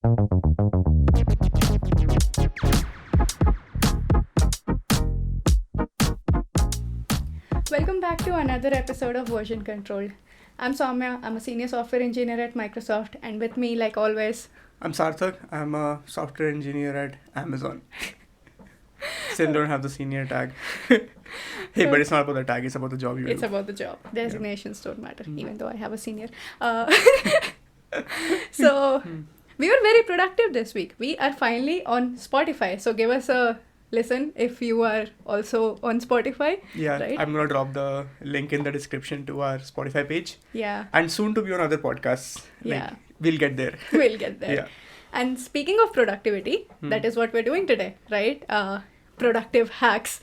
Welcome back to another episode of Version Control. I'm Soumya. I'm a senior software engineer at Microsoft, and with me, like always, I'm Sarthak. I'm a software engineer at Amazon. Still don't have the senior tag. Hey, but it's not about the tag, it's about the job you do. It's about the job. Designations don't matter, even though I have a senior. So, we were very productive this week. We are finally on Spotify. So, give us a listen if you are also on Spotify. Yeah, right? I'm going to drop the link in the description to our Spotify page. Yeah. And soon to be on other podcasts. Yeah. We'll get there. We'll get there. Yeah. And speaking of productivity, that is what we're doing today, right? Productive hacks,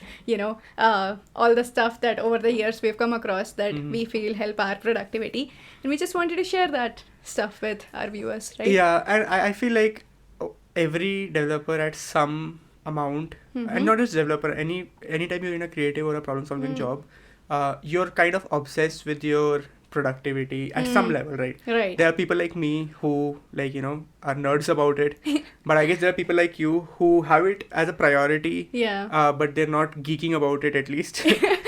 all the stuff that over the years we've come across that we feel help our productivity. And we just wanted to share that stuff with our viewers, right? Yeah, and I feel like every developer at some amount, and not just developer, anytime you're in a creative or a problem-solving job, you're kind of obsessed with your productivity at some level, right? Right. There are people like me who are nerds about it, but I guess there are people like you who have it as a priority, but they're not geeking about it at least,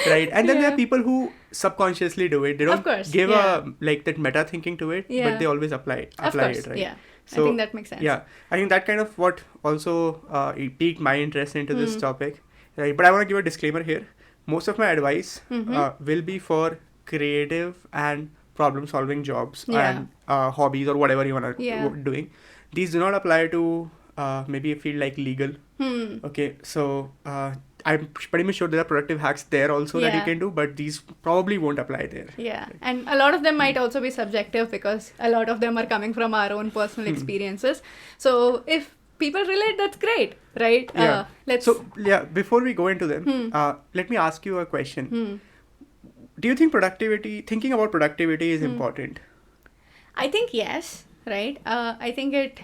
right? And then there are people who subconsciously do it. They don't give that meta thinking to it, but they always apply it, right? Yeah. So, I think that makes sense. Yeah, I think that kind of what also it piqued my interest into this topic, right? But I want to give a disclaimer here. Most of my advice will be for creative and problem-solving jobs and hobbies or whatever you want to doing. These do not apply to maybe a field like legal. Okay, so I'm pretty much sure there are productive hacks there also that you can do, but these probably won't apply there. Yeah, and a lot of them might also be subjective because a lot of them are coming from our own personal experiences. So if people relate, that's great, right? Yeah. Before we go into them, let me ask you a question. Do you think thinking about productivity is important? I think yes, right? I think it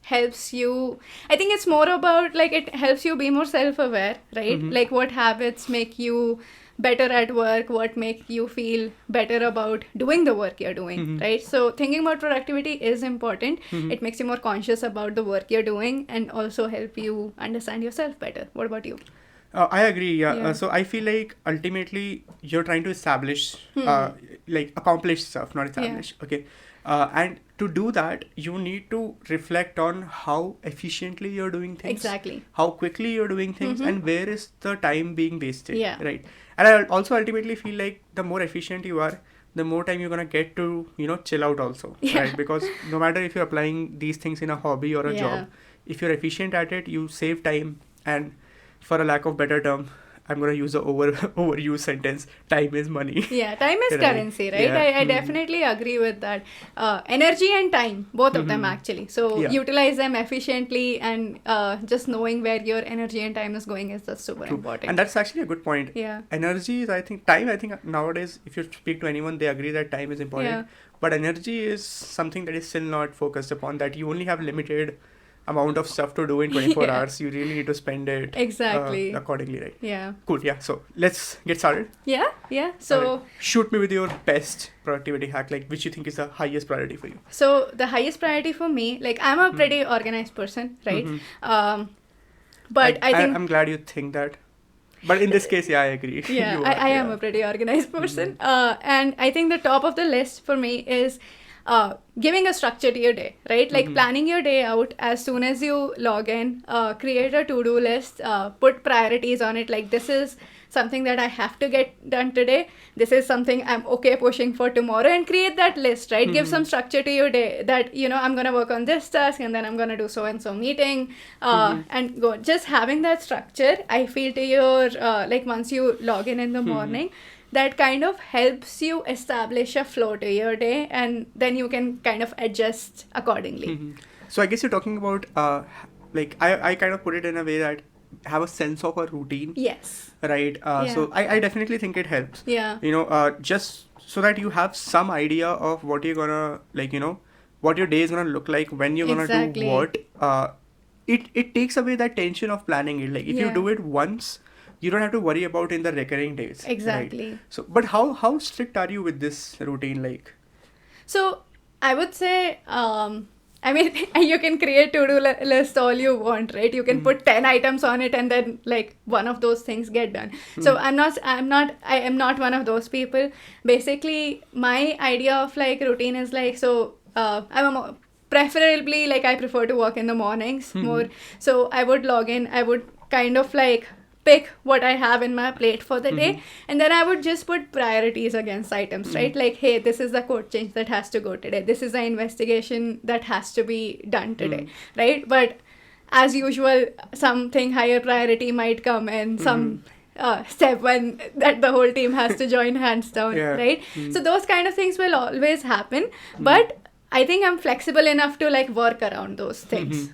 helps you. I think it's more about it helps you be more self-aware, right? Like what habits make you better at work, what make you feel better about doing the work you're doing, right? So thinking about productivity is important. It makes you more conscious about the work you're doing and also help you understand yourself better. What about you? I agree, yeah. So I feel like ultimately you're trying to establish, accomplish stuff, not establish, okay? And to do that, you need to reflect on how efficiently you're doing things. Exactly. How quickly you're doing things and where is the time being wasted, right? And I also ultimately feel like the more efficient you are, the more time you're going to get to, chill out also, right? Because no matter if you're applying these things in a hobby or a job, if you're efficient at it, you save time. And for a lack of better term, I'm going to use the overused sentence, time is money. Yeah, time is currency, right? I definitely agree with that. Energy and time, both of them actually. So utilize them efficiently and just knowing where your energy and time is going is just super important. And that's actually a good point. Yeah. Energy is, I think nowadays, if you speak to anyone, they agree that time is important. Yeah. But energy is something that is still not focused upon, that you only have limited amount of stuff to do in 24 hours. You really need to spend it accordingly, right? Yeah. Cool. Yeah. So let's get started. Yeah. So shoot me with your best productivity hack, which you think is the highest priority for you. So the highest priority for me, I'm a pretty organized person, right? But I think I'm glad you think that. But in this case, I agree. Yeah, I am a pretty organized person. And I think the top of the list for me is giving a structure to your day, right? Planning your day out as soon as you log in, create a to-do list, put priorities on it. This is something that I have to get done today. This is something I'm okay pushing for tomorrow, and create that list, right? Give some structure to your day that, I'm going to work on this task and then I'm going to do so-and-so meeting and go. Just having that structure, I feel to your, once you log in the morning, that kind of helps you establish a flow to your day, and then you can kind of adjust accordingly. So I guess you're talking about, I kind of put it in a way that have a sense of a routine. Yes. Right. So I definitely think it helps. Yeah. Just so that you have some idea of what you're gonna, what your day is gonna look like, when you're gonna do what. It takes away that tension of planning it. If you do it once, you don't have to worry about in the recurring days. Exactly. Right? So, but how strict are you with this routine? So I would say I mean, you can create to-do list all you want, right? You can put 10 items on it and then like one of those things get done. So I am not one of those people. Basically, my idea of like routine is like, so preferably like I prefer to work in the mornings more. So I would log in, I would kind of like pick what I have in my plate for the day, and then I would just put priorities against items, right? Like, hey, this is the code change that has to go today. This is the investigation that has to be done today, right? But as usual, something higher priority might come and some step one that the whole team has to join hands down, right? So those kind of things will always happen, but I think I'm flexible enough to like work around those things.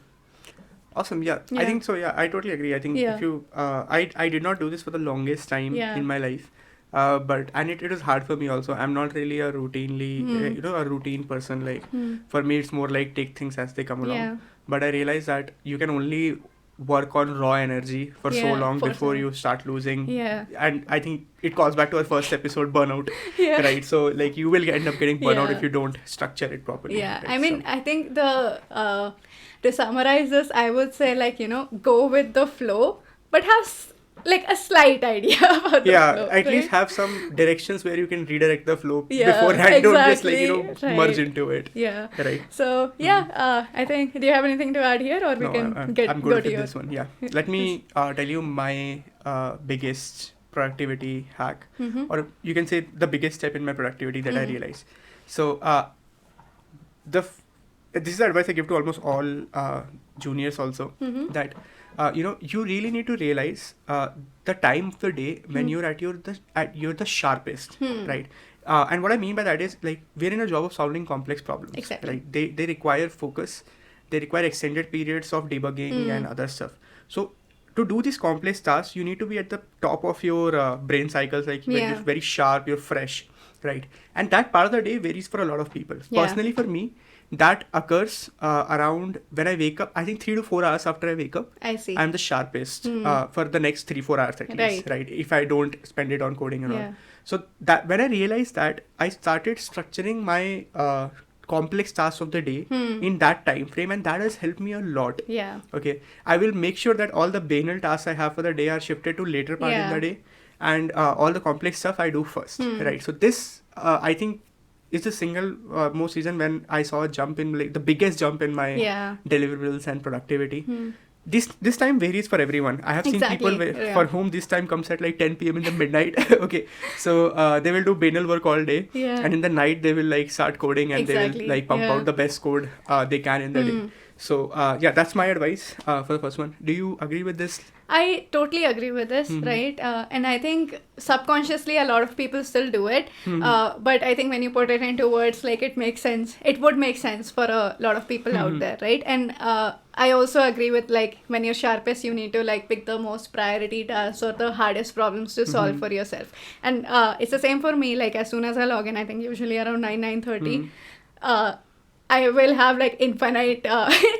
Awesome. Yeah, I think so. Yeah, I totally agree. I think if you, I did not do this for the longest time in my life, but it was hard for me also. I'm not really a routinely, a routine person. Like for me, it's more like take things as they come along. But I realized that you can only work on raw energy for so long before you start losing. And I think it calls back to our first episode, burnout. Right. So like you will end up getting burnout if you don't structure it properly. Right? I mean, I think to summarize this, I would say like, go with the flow, but have like a slight idea about the flow. At least have some directions where you can redirect the flow beforehand. Don't just like, merge into it. Right. So I think, do you have anything to add here, or we can I'm go good to with this one. Let me tell you my biggest productivity hack, or you can say the biggest step in my productivity that I realized. So this is advice I give to almost all juniors also, that you really need to realize the time of the day when you're at you're the sharpest, right? And what I mean by that is like we're in a job of solving complex problems. Exactly. Right? They require focus, they require extended periods of debugging and other stuff. So to do these complex tasks, you need to be at the top of your brain cycles, like when you're very sharp, you're fresh, right? And that part of the day varies for a lot of people. Personally, for me, that occurs around when I wake up. I think 3 to 4 hours after I wake up, I see. I'm the sharpest for the next 3-4 hours at least, right? If I don't spend it on coding and all. So that when I realized that, I started structuring my complex tasks of the day in that time frame, and that has helped me a lot. Okay, I will make sure that all the banal tasks I have for the day are shifted to later part in the day, and all the complex stuff I do first, right? So this I think is the single most reason when I saw a jump in, like the biggest jump in my deliverables and productivity. This time varies for everyone. I have seen people for whom this time comes at like 10 p.m. in the midnight. Okay, so they will do banal work all day, and in the night they will like start coding, and they will like pump out the best code they can in the day. So that's my advice for the first one. Do you agree with this? I totally agree with this, right? And I think subconsciously a lot of people still do it. But I think when you put it into words, like it makes sense. It would make sense for a lot of people out there, right? And I also agree with like when you're sharpest, you need to like pick the most priority tasks or the hardest problems to solve for yourself. And it's the same for me. Like as soon as I log in, I think usually around 9:30, I will have like infinite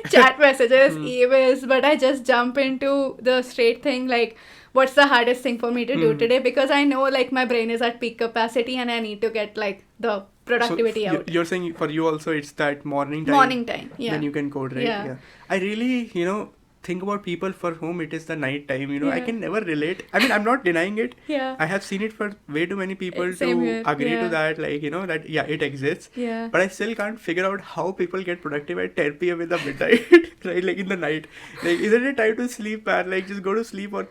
chat messages, emails, but I just jump into the straight thing like, what's the hardest thing for me to do today? Because I know like my brain is at peak capacity and I need to get like the productivity out. You're saying for you also it's that morning time. Then you can code, right? I really, think about people for whom it is the night time. I can never relate. I mean, I'm not denying it. I have seen it for way too many people to agree to that, like, that it exists. But I still can't figure out how people get productive at 10 p.m. in the midnight, right? Like in the night. Like, isn't it time to sleep, man? Like, just go to sleep or,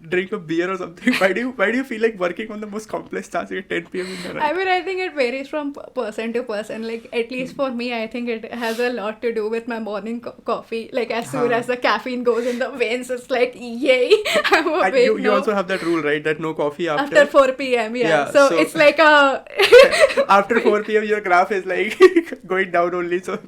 drink a beer or something. Why do you feel like working on the most complex task at 10 p.m. in the night? I mean, I think it varies from person to person. Like, at least for me, I think it has a lot to do with my morning coffee. Like, as soon as the caffeine goes in the veins, it's like, yay, I'm awake. You also have that rule, right? That no coffee after 4 p.m. So it's like a... after 4 p.m. your graph is like going down only. So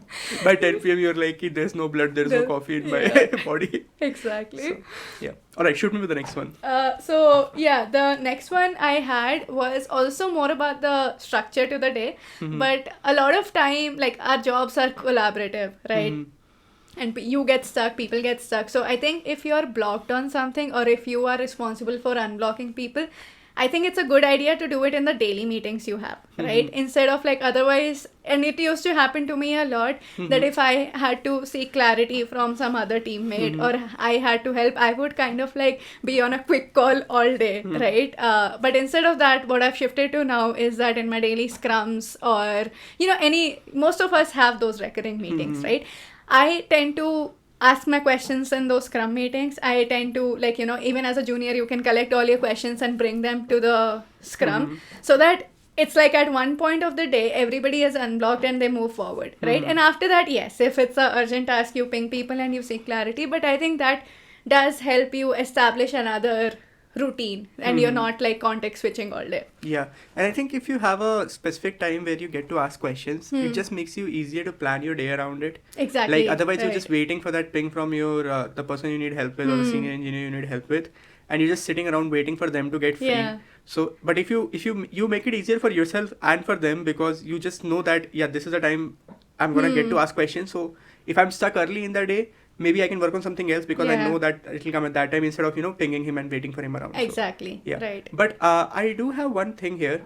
by 10 p.m. you're like, there's no blood, there's no coffee in my body. Exactly. So, Alright, shoot me with the next one. The next one I had was also more about the structure to the day. But a lot of time, like our jobs are collaborative, right? And you get stuck, people get stuck. So I think if you're blocked on something or if you are responsible for unblocking people, I think it's a good idea to do it in the daily meetings you have, right? Instead of like otherwise, and it used to happen to me a lot that if I had to seek clarity from some other teammate or I had to help, I would kind of like be on a quick call all day, right? But instead of that, what I've shifted to now is that in my daily scrums or, most of us have those recurring meetings, right? I tend to ask my questions in those scrum meetings. I tend to even as a junior, you can collect all your questions and bring them to the scrum so that it's like at one point of the day, everybody is unblocked and they move forward, right? And after that, yes, if it's an urgent task, you ping people and you seek clarity. But I think that does help you establish another routine and you're not like context switching all day. Yeah, and I think if you have a specific time where you get to ask questions, it just makes you easier to plan your day around it. Exactly. Like otherwise, right. you're just waiting for that ping from your the person you need help with or the senior engineer you need help with, and you're just sitting around waiting for them to get free. Yeah. So, but if you make it easier for yourself and for them because you just know that this is the time I'm gonna get to ask questions. So if I'm stuck early in the day, maybe I can work on something else because I know that it'll come at that time instead of pinging him and waiting for him around. Exactly. So, yeah. Right. But I do have one thing here.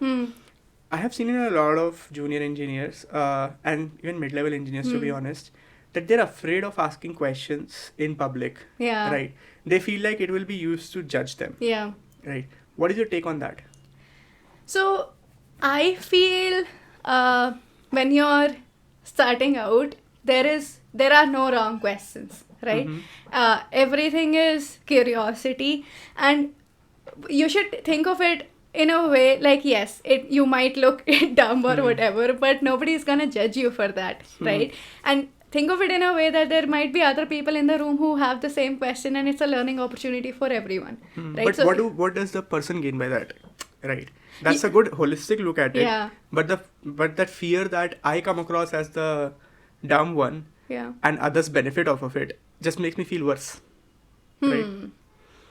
I have seen in a lot of junior engineers and even mid-level engineers, to be honest, that they're afraid of asking questions in public. Yeah. Right. They feel like it will be used to judge them. Yeah. Right. What is your take on that? So I feel when you're starting out, there are no wrong questions, right? Everything is curiosity, and you should think of it in a way like, yes, you might look dumb or whatever, but nobody's gonna judge you for that, right? And think of it in a way that there might be other people in the room who have the same question, and it's a learning opportunity for everyone, right? But so what does the person gain by that? Right. That's a good holistic look at it. Yeah. But that fear that I come across as the dumb one and others benefit off of it just makes me feel worse. Right.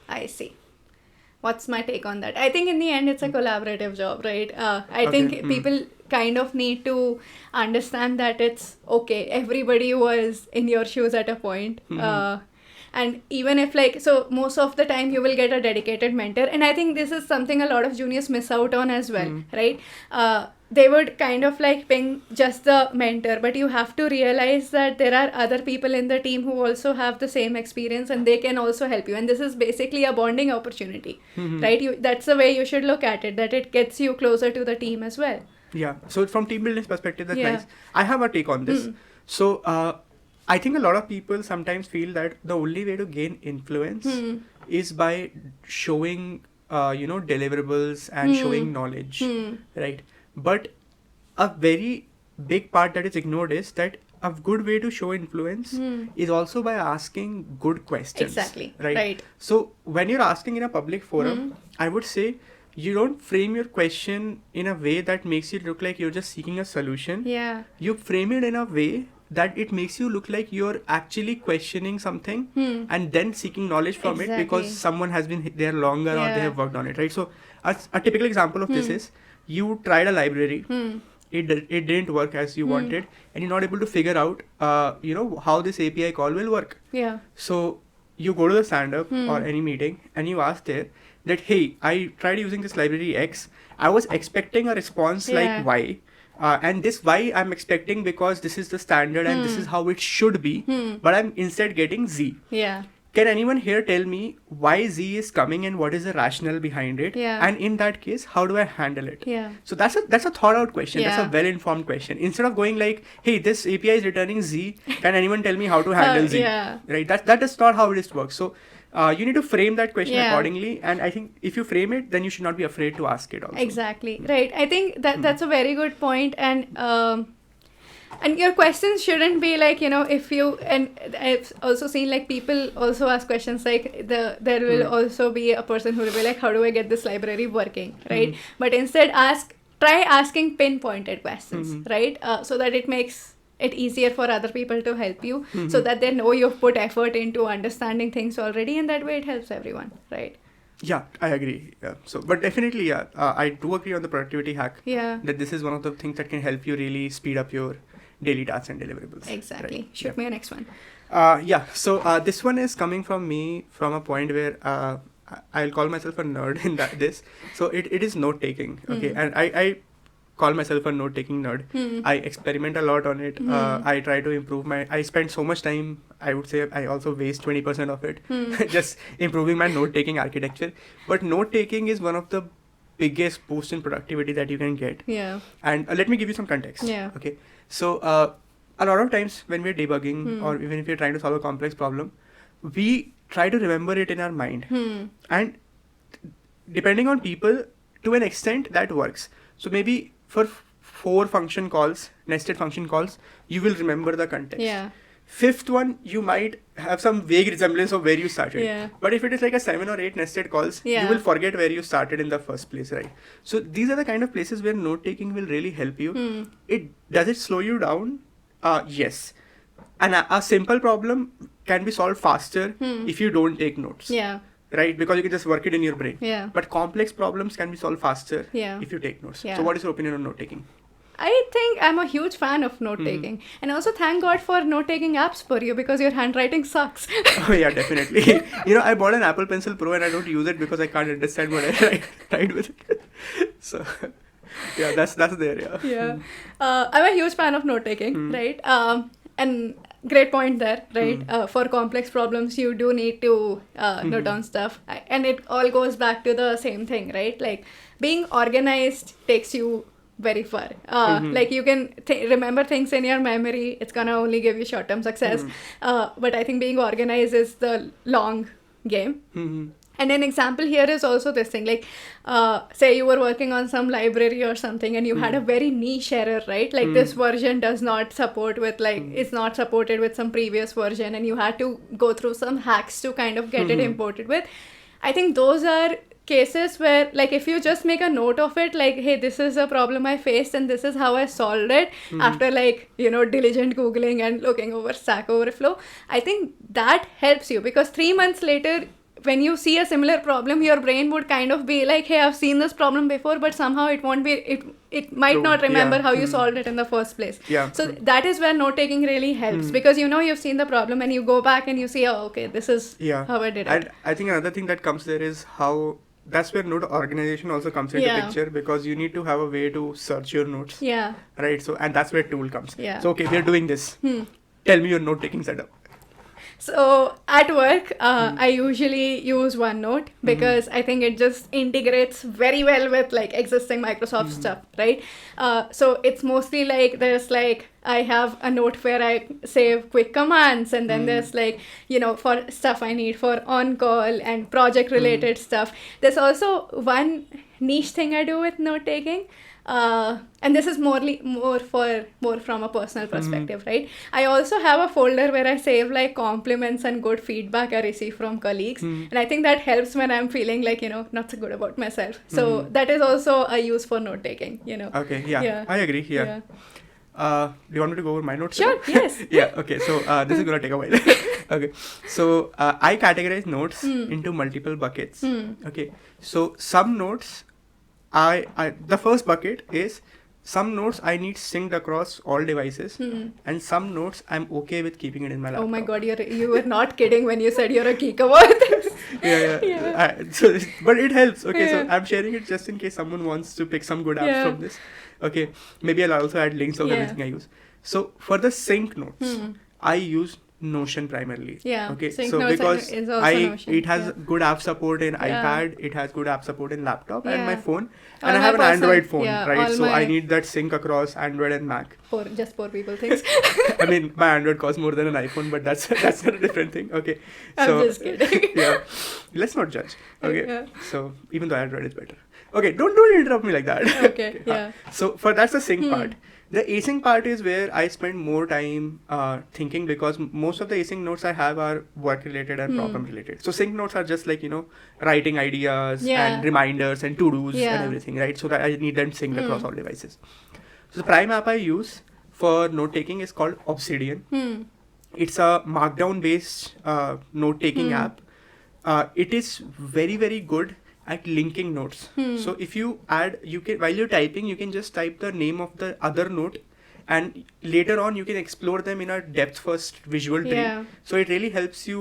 I see. What's my take on that? I think in the end, it's a collaborative job, right? I think people kind of need to understand that it's okay. Everybody was in your shoes at a point. And even if so most of the time you will get a dedicated mentor. And I think this is something a lot of juniors miss out on as well, right? They would kind of ping just the mentor, but you have to realize that there are other people in the team who also have the same experience and they can also help you. And this is basically a bonding opportunity, right? That's the way you should look at it, that it gets you closer to the team as well. Yeah. So from team building perspective, that's nice. I have a take on this. So I think a lot of people sometimes feel that the only way to gain influence is by showing, deliverables and showing knowledge, right? But a very big part that is ignored is that a good way to show influence is also by asking good questions. Exactly. Right. So when you're asking in a public forum, I would say you don't frame your question in a way that makes it look like you're just seeking a solution. Yeah. You frame it in a way that it makes you look like you're actually questioning something and then seeking knowledge from it because someone has been there longer or they have worked on it, right? So a typical example of this is you tried a library, it didn't work as you wanted, and you're not able to figure out how this API call will work. Yeah. So you go to the stand-up or any meeting and you ask there that, hey, I tried using this library X, I was expecting a response like Y. And this Y I'm expecting because this is the standard and this is how it should be, but I'm instead getting Z. Yeah. Can anyone here tell me why Z is coming and what is the rationale behind it? Yeah. And in that case, how do I handle it? Yeah. So that's a thought out question. Yeah. That's a well-informed question. Instead of going like, hey, this API is returning Z, can anyone tell me how to handle Z? Yeah. Right? That is not how it works. So you need to frame that question accordingly. And I think if you frame it, then you should not be afraid to ask it also. Exactly. Right. I think that's a very good point. And your questions shouldn't be and I've also seen people also ask questions there will also be a person who will be like, how do I get this library working, right? But instead try asking pinpointed questions, right? So that it makes it easier for other people to help you, so that they know you've put effort into understanding things already, and that way it helps everyone, right? Yeah, I agree. Yeah. So, but definitely, I do agree on the productivity hack. Yeah. That this is one of the things that can help you really speed up your daily tasks and deliverables. Exactly. Right? Shoot me a next one. So this one is coming from me from a point where I'll call myself a nerd in this. So it is note taking. Okay, and I call myself a note taking nerd. I experiment a lot on it. I try to improve I spend so much time, I would say I also waste 20% of it just improving my note taking architecture. But note taking is one of the biggest boost in productivity that you can get. Yeah. And let me give you some context. Yeah. Okay. So a lot of times when we're debugging or even if you're trying to solve a complex problem, we try to remember it in our mind. And depending on people, to an extent that works. So maybe for 4 function calls, nested function calls, you will remember the context. Yeah. 5th one, you might have some vague resemblance of where you started. Yeah. But if it is like a 7 or 8 nested calls, you will forget where you started in the first place, right? So these are the kind of places where note taking will really help you. Does it slow you down? Yes. And a simple problem can be solved faster if you don't take notes. Yeah. Right? Because you can just work it in your brain. Yeah. But complex problems can be solved faster if you take notes. Yeah. So what is your opinion on note taking? I think I'm a huge fan of note taking. And also thank God for note taking apps for you because your handwriting sucks. Oh yeah, definitely. I bought an Apple Pencil Pro and I don't use it because I can't understand what I write with it. So yeah, that's there, yeah. Yeah. I'm a huge fan of note taking, right? And great point there, right? For complex problems, you do need to note down stuff. And it all goes back to the same thing, right? Like being organized takes you very far. Like you can remember things in your memory. It's gonna only give you short-term success. But I think being organized is the long game. And an example here is also this thing, like say you were working on some library or something and you had a very niche error, right? Like this version does not support with it's not supported with some previous version and you had to go through some hacks to kind of get it imported with. I think those are cases where, like, if you just make a note of it, like, hey, this is a problem I faced and this is how I solved it after, like, diligent Googling and looking over Stack Overflow, I think that helps you because 3 months later, when you see a similar problem, your brain would kind of be like, hey, I've seen this problem before, but somehow it won't be, it might not remember how you solved it in the first place. Yeah. So that is where note taking really helps because you've seen the problem and you go back and you see, oh, okay, this is how I did it. And I think another thing that comes there is how that's where note organization also comes into picture because you need to have a way to search your notes. Yeah. Right. So, and that's where tool comes. Yeah. So, okay, we are doing this. Tell me your note taking setup. So at work, I usually use OneNote because I think it just integrates very well with like existing Microsoft stuff, right? So it's mostly like there's like I have a note where I save quick commands and then there's like, for stuff I need for on-call and project-related stuff. There's also one niche thing I do with note-taking. And this is more from a personal perspective, right? I also have a folder where I save like compliments and good feedback I receive from colleagues. And I think that helps when I'm feeling like, not so good about myself. So that is also a use for note-taking, Okay, yeah. I agree, yeah. Do you want me to go over my notes? Sure, yes. Yeah, okay. So this is going to take a while. Okay. So I categorize notes into multiple buckets. Okay. So some notes, the first bucket is some notes I need synced across all devices and some notes I'm okay with keeping it in my laptop. Oh my god, you were not kidding when you said you're a geek about this. Yeah. But it helps. Okay, so I'm sharing it just in case someone wants to pick some good apps from this. Okay, maybe I'll also add links of everything I use. So for the sync notes, I use Notion primarily. Yeah. Okay. Sync so notes because is also Notion. it has good app support in iPad, it has good app support in laptop and my phone, and All I have an personal, Android phone, right? So I my need that sync across Android and Mac. Just poor people things. I mean, my Android costs more than an iPhone, but that's a different thing. Okay. So, I'm just kidding. Yeah. Let's not judge. Okay. Yeah. So even though Android is better. Okay. Don't interrupt me like that. Okay. Yeah. So that's the sync part. The async part is where I spend more time thinking because most of the async notes I have are work related and problem related. So sync notes are just like, writing ideas and reminders and to-dos and everything, right? So that I need them synced across all devices. So the prime app I use for note taking is called Obsidian. It's a markdown based note taking app. It is very, very good at linking notes. So if you can while you're typing, you can just type the name of the other note and later on you can explore them in a depth first visual tree. Yeah. So it really helps you,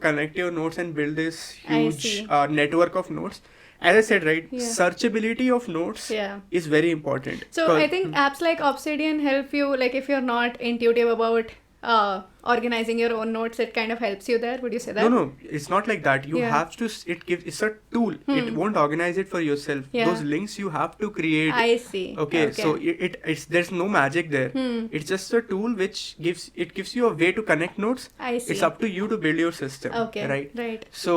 connect your notes and build this I huge see. network of notes. As I said, right, Yeah. searchability of notes Yeah. is very important. So I think apps like Obsidian help you, like if you're not intuitive about organizing your own notes, it kind of helps you there. Would you say that? No, it's not like that. You Yeah. have to. It's a tool. It won't organize it for yourself. Yeah. Those links you have to create. I see. Okay, so it's there's no magic there. It's just a tool which gives you a way to connect notes. I see. It's up to you to build your system. Okay. Right. So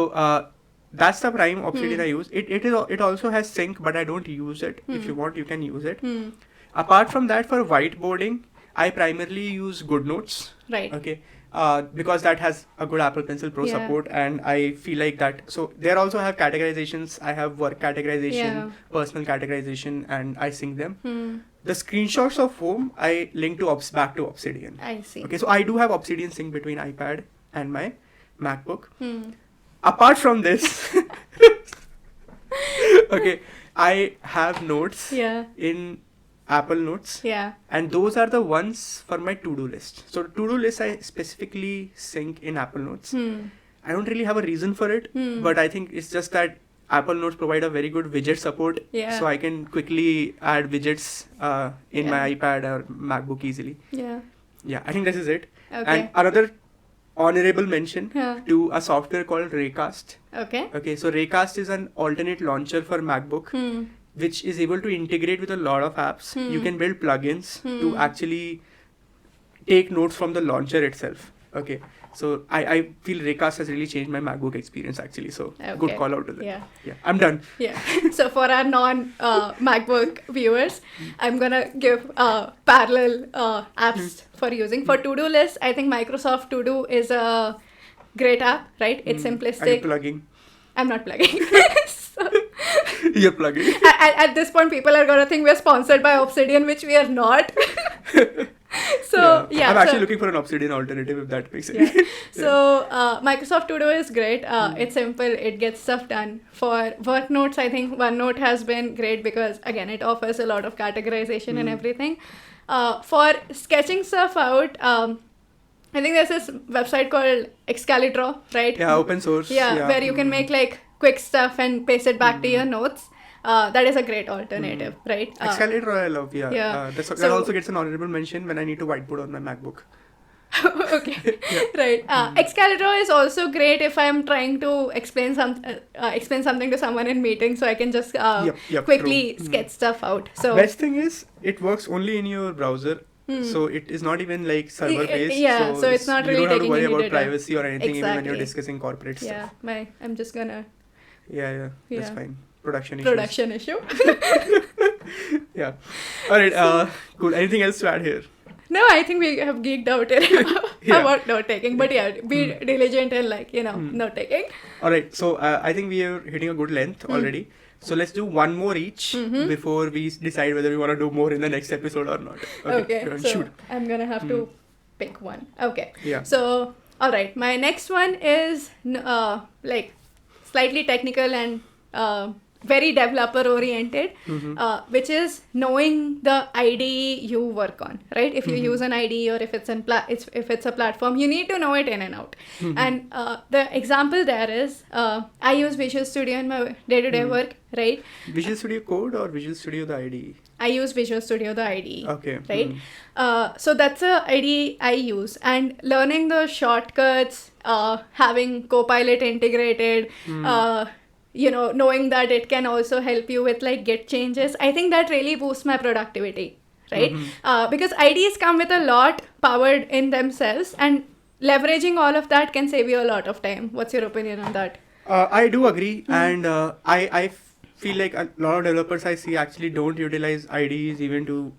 that's the prime Obsidian I use. It also has sync, but I don't use it. If you want, you can use it. Apart from that, for whiteboarding, I primarily use GoodNotes. Right. Okay. Because that has a good Apple Pencil Pro support, and I feel like that. So there also have categorizations. I have work categorization, personal categorization, and I sync them. The screenshots of home I link to back to Obsidian. I see. Okay, so I do have Obsidian sync between iPad and my MacBook. Apart from this, okay, I have notes in Apple Notes. Yeah. And those are the ones for my to-do list. So to-do list I specifically sync in Apple Notes. I don't really have a reason for it, but I think it's just that Apple Notes provide a very good widget support. Yeah. So I can quickly add widgets in my iPad or MacBook easily. Yeah. Yeah, I think this is it. Okay. And another honorable mention to a software called Raycast. Okay, so Raycast is an alternate launcher for MacBook, which is able to integrate with a lot of apps. You can build plugins to actually take notes from the launcher itself. Okay, so I feel Raycast has really changed my MacBook experience actually. So good call out to that. Yeah, I'm done. Yeah. So for our non-MacBook viewers, I'm gonna give parallel apps for using. For to-do lists, I think Microsoft To Do is a great app, right? It's simplistic. Are you plugging? I'm not plugging. You're plugging. At this point, people are gonna think we're sponsored by Obsidian, which we are not. I'm actually looking for an Obsidian alternative, if that makes sense. So Microsoft To Do is great. It's simple. It gets stuff done. For work notes, I think OneNote has been great because again, it offers a lot of categorization and everything. For sketching stuff out, I think there's this website called Excalidraw, right? Yeah, open source. Yeah, where you can make like quick stuff and paste it back to your notes. That is a great alternative, right? Excalidraw I love, that also gets an honorable mention when I need to whiteboard on my MacBook. Okay, right. Excalidraw is also great if I'm trying to explain something to someone in meeting, so I can just quickly sketch stuff out. So best thing is it works only in your browser. So it is not even like server based. So it's not really taking you don't have to worry about data. privacy or anything even when you're discussing corporate stuff. I'm just gonna. Yeah, that's fine. Production issue. Yeah. All right. Cool. Anything else to add here? No, I think we have geeked out about note taking, but be diligent and note taking. All right. So I think we are hitting a good length already. So let's do one more each before we decide whether we want to do more in the next episode or not. Okay. So shoot. I'm gonna have to pick one. Okay. Yeah. So all right, my next one is slightly technical and very developer oriented, which is knowing the IDE you work on, right? If you use an IDE or if it's if it's a platform, you need to know it in and out. And the example there is I use Visual Studio in my day-to-day work, right? Visual Studio Code or Visual Studio the IDE? I use Visual Studio the IDE. Okay. Right? So that's a IDE I use, and learning the shortcuts, having Copilot integrated, knowing that it can also help you with Git changes, I think that really boosts my productivity, right? Because IDEs come with a lot powered in themselves, and leveraging all of that can save you a lot of time. What's your opinion on that? I do agree, and I feel like a lot of developers I see actually don't utilize IDEs even to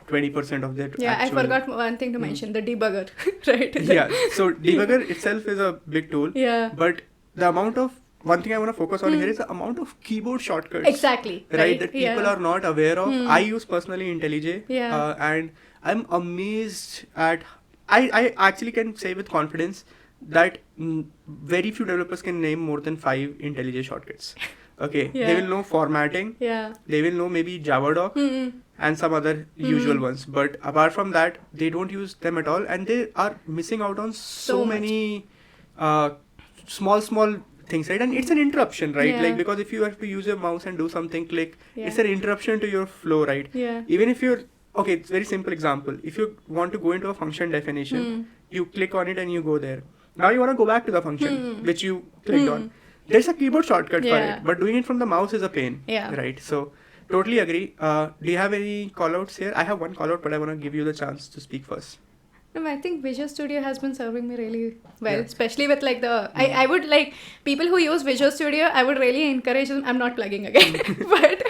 20% of their I forgot one thing to mention, the debugger, right? Yeah, so debugger itself is a big tool, but the amount of one thing I want to focus on here is the amount of keyboard shortcuts. Exactly. Right, that people are not aware of. I use personally IntelliJ, and I'm amazed at. I actually can say with confidence that very few developers can name more than 5 IntelliJ shortcuts. Okay, Yeah. they will know formatting. Yeah. They will know maybe Javadoc and some other usual ones. But apart from that, they don't use them at all, and they are missing out on so much. many small things, right? And it's an interruption, right? Yeah. Like, because if you have to use your mouse and do something, click, Yeah. it's an interruption to your flow, right? Yeah. Even if you're okay, it's very simple example. If you want to go into a function definition, you click on it and you go there. Now you want to go back to the function which you clicked on. There's a keyboard shortcut for Yeah. it, but doing it from the mouse is a pain. Yeah. Right. So totally agree. Do you have any callouts here? I have one callout, but I want to give you the chance to speak first. No, I think Visual Studio has been serving me really well, Yeah. especially with like the, I would like people who use Visual Studio, I would really encourage them, I'm not plugging again, but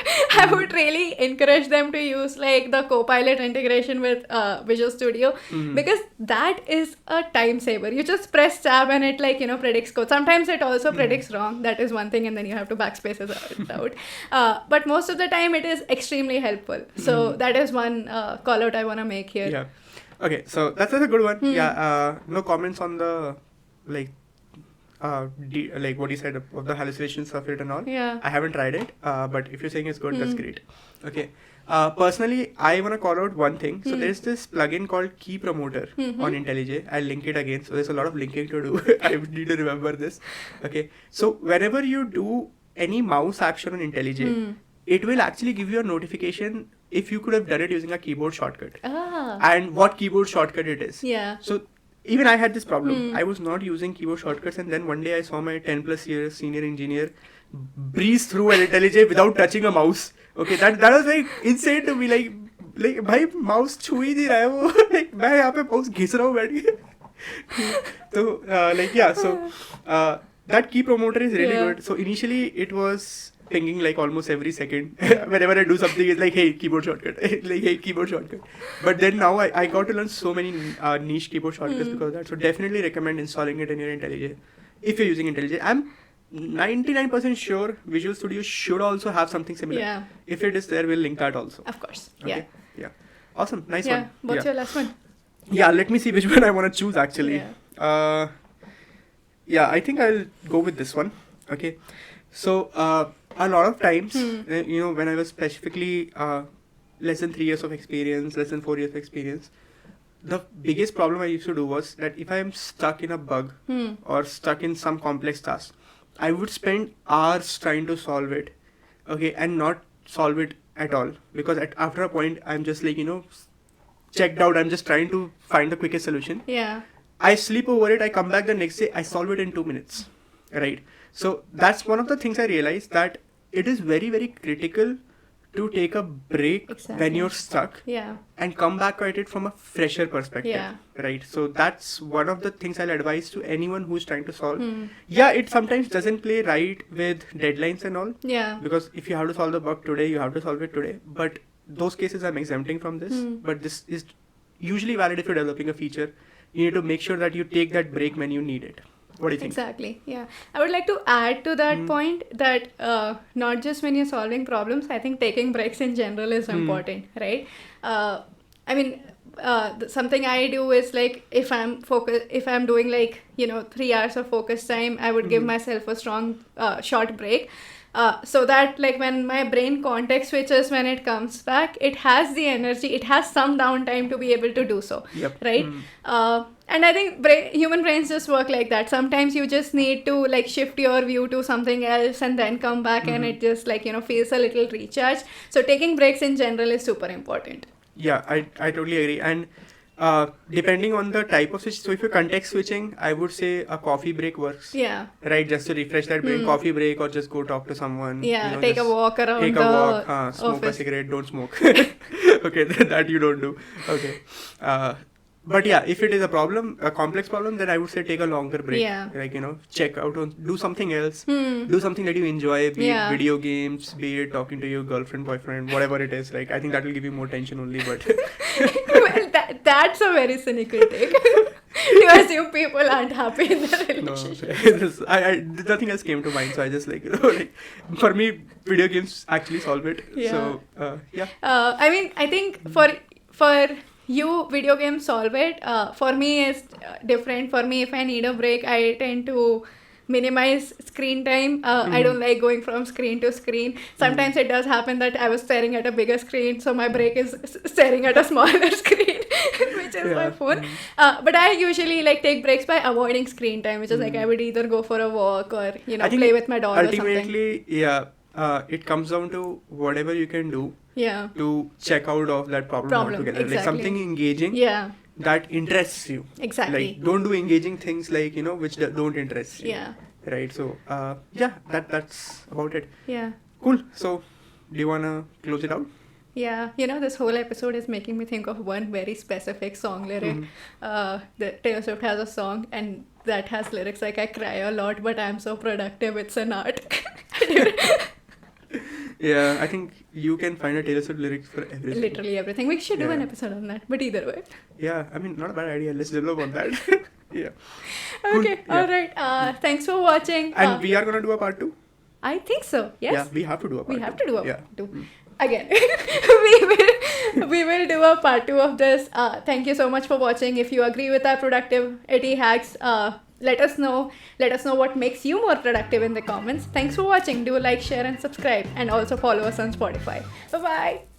I would really encourage them to use like the Copilot integration with Visual Studio because that is a time saver. You just press tab and it like, predicts code. Sometimes it also predicts wrong. That is one thing, and then you have to backspace it out. But most of the time it is extremely helpful. So that is one call out I want to make here. Yeah. Okay, so that's a good one. Yeah. No comments on the like what you said of the hallucinations of it and all. Yeah. I haven't tried it, but if you're saying it's good, that's great. Okay. Personally, I want to call out one thing. So there's this plugin called Key Promoter on IntelliJ. I'll link it again. So there's a lot of linking to do. I need to remember this. Okay. So whenever you do any mouse action on IntelliJ, it will actually give you a notification if you could have done it using a keyboard shortcut. And what keyboard shortcut it is. Yeah. So even I had this problem. I was not using keyboard shortcuts, and then one day I saw my 10 plus years senior engineer breeze through an IntelliJ without touching a mouse. Okay, that was like insane to me. Like भाई mouse छू ही नहीं रहा है वो. Like मैं यहाँ पे mouse घिस रहा हूँ बैठ के. So that key promoter is really good. So initially it was pinging like almost every second. Whenever I do something, it's like, hey, keyboard shortcut. Like, hey, keyboard shortcut. But then now I got to learn so many niche keyboard shortcuts because of that. So definitely recommend installing it in your IntelliJ. If you're using IntelliJ, I'm 99% sure Visual Studio should also have something similar. Yeah. If it is there, we'll link that also. Of course. Okay. Yeah. Awesome. Nice Yeah. one. What's your last one? Yeah, let me see which one I want to choose actually. Yeah. I think I'll go with this one. Okay. So, a lot of times, when I was specifically less than 3 years of experience, less than 4 years of experience, the biggest problem I used to do was that if I am stuck in a bug or stuck in some complex task, I would spend hours trying to solve it, okay, and not solve it at all. Because after a point, I'm just like, checked out. I'm just trying to find the quickest solution. Yeah. I sleep over it. I come back the next day. I solve it in 2 minutes, right? So that's one of the things I realized, that it is very, very critical to take a break when you're stuck and come back at it from a fresher perspective, right? So that's one of the things I'll advise to anyone who's trying to solve. Yeah, it sometimes doesn't play right with deadlines and all. Yeah. Because if you have to solve the bug today, you have to solve it today. But those cases I'm exempting from this. But this is usually valid if you're developing a feature. You need to make sure that you take that break when you need it. What do you think? Exactly. Yeah. I would like to add to that point that not just when you're solving problems, I think taking breaks in general is important, right? Something I do is like if I'm doing like 3 hours of focus time, I would give myself a strong short break. So that like when my brain context switches, when it comes back, it has the energy, it has some downtime to be able to do so, right? And I think human brains just work like that. Sometimes you just need to like shift your view to something else and then come back and it just like, feels a little recharged. So taking breaks in general is super important. Yeah, I totally agree. And depending on the type of switch, so if you're context switching, I would say a coffee break works. Yeah. Right, just to refresh that brain, coffee break, or just go talk to someone. Yeah, take a walk around Take a walk, smoke a cigarette, don't smoke. Okay, that you don't do. Okay. But yeah, if it is a complex problem, then I would say take a longer break. Yeah. Like, check out, do something else. Do something that you enjoy, be it video games, be it talking to your girlfriend, boyfriend, whatever it is. Like, I think that will give you more tension only, but... Well, that's a very cynical take. You assume people aren't happy in their relationship. No, nothing else came to mind, so I just like, for me, video games actually solve it. Yeah. So, yeah. I think for you, video games solve it. For me, it's different. For me, if I need a break, I tend to minimize screen time. I don't like going from screen to screen. Sometimes it does happen that I was staring at a bigger screen, so my break is staring at a smaller screen, which is my phone. But I usually like take breaks by avoiding screen time, which is like I would either go for a walk or play with my dog or something. Ultimately, it comes down to whatever you can do to check out of that problem altogether. Exactly. Like something engaging that interests you. Exactly. Like don't do engaging things like which don't interest you. Right. So that's about it. Cool. So do you wanna close it out? Yeah, this whole episode is making me think of one very specific song lyric. The Taylor Swift has a song and that has lyrics like, I cry a lot, but I'm so productive, it's an art. Yeah, I think you can find a Taylor Swift lyrics for everything. Literally everything. We should do an episode on that, but either way. Yeah, I mean, not a bad idea. Let's develop on that. Yeah. Okay, cool. Alright. Thanks for watching. And we are going to do a part 2? I think so, yes. Yeah, we have to do a part 2. We have to do a part 2. Mm. Again, we will do a part 2 of this. Thank you so much for watching. If you agree with our productivity hacks, let us know. Let us know what makes you more productive in the comments. Thanks for watching. Do like, share, and subscribe. And also follow us on Spotify. Bye-bye.